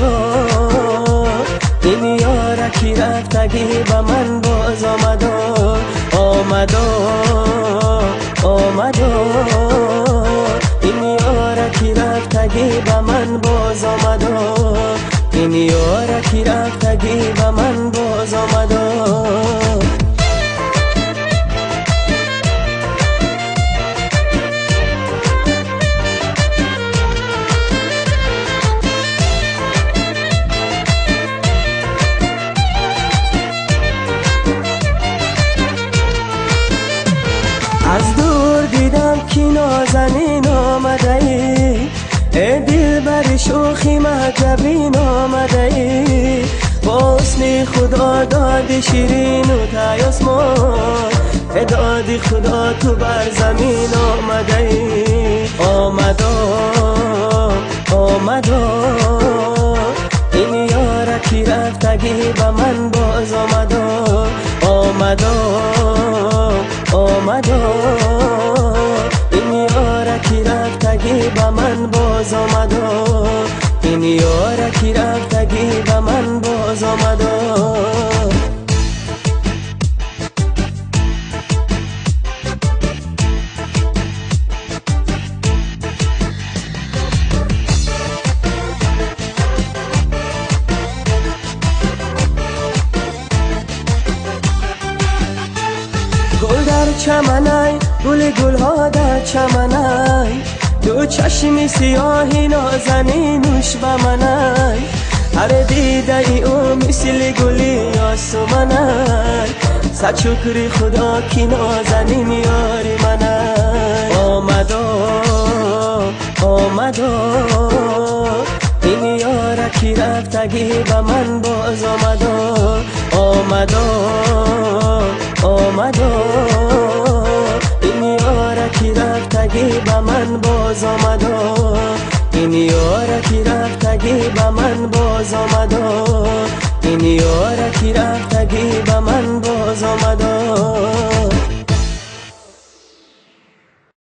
آمدو این یارکی رفتگی به من باز آمدو آمدو آمدو این یارکی رفتگی به من باز آمدو این یارکی رفتگی به من باز آمدو از دور دیدم که نازنین آمده ای دل بر شوخی مهجبین آمده ای با حسن خدا دادی شیرین و تیاسمان دادی خدا تو بر زمین آمده ای آمدو آمدو این یارکی رفتگی به من باز آمدو آمدو آمدو این یارکی رفتگی به من باز آمدو این یارکی رفتگی به من باز آمدو گل در چمنای گل گلها در چمنای دو چشمی سیاهی نازنینوش به منای هر دیده ای او مثل گلی آسمانای صد شکر خدا کی نازنین یاری منای آمدو آمدو این یارکی رفتگی به من باز آمدو آمدو آمدو این یارکی رفتگی به من باز آمدو این یارکی رفتگی به من باز آمدو این یارکی رفتگی به من باز آمدو